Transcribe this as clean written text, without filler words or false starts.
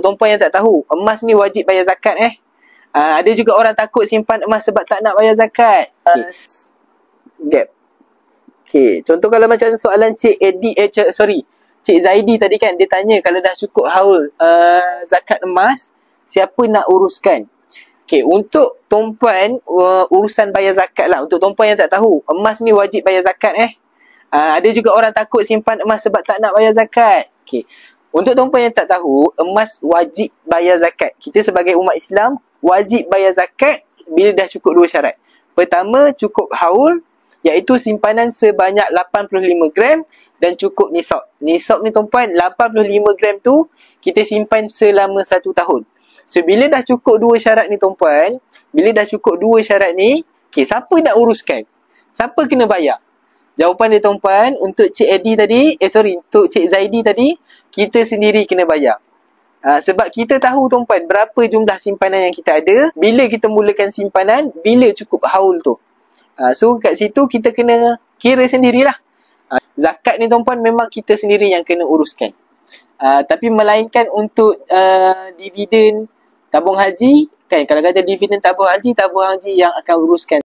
tuan-puan yang tak tahu, emas ni wajib bayar zakat ada juga orang takut simpan emas sebab tak nak bayar zakat. Gap. Contoh kalau macam soalan Cik Zaidi tadi kan, dia tanya kalau dah cukup haul zakat emas, siapa nak uruskan? Untuk tuan-puan, urusan bayar zakat lah. Untuk tuan-puan yang tak tahu, emas ni wajib bayar zakat ada juga orang takut simpan emas sebab tak nak bayar zakat. Untuk tuan-puan yang tak tahu, emas wajib bayar zakat. Kita sebagai umat Islam wajib bayar zakat bila dah cukup 2 syarat. Pertama, cukup haul, iaitu simpanan sebanyak 85 gram dan cukup nisab. Nisab ni tuan-puan, 85 gram tu kita simpan selama 1 tahun. So bila dah cukup 2 syarat ni tuan-puan, siapa nak uruskan? Siapa kena bayar? Jawapan dia tuan-puan, untuk untuk Cik Zaidi tadi, kita sendiri kena bayar. Sebab kita tahu tuan-puan berapa jumlah simpanan yang kita ada, bila kita mulakan simpanan, bila cukup haul tu. So kat situ kita kena kira sendirilah. Zakat ni tuan-puan memang kita sendiri yang kena uruskan. Tapi melainkan untuk dividen tabung haji, kan, kalau kata dividen tabung haji yang akan uruskan.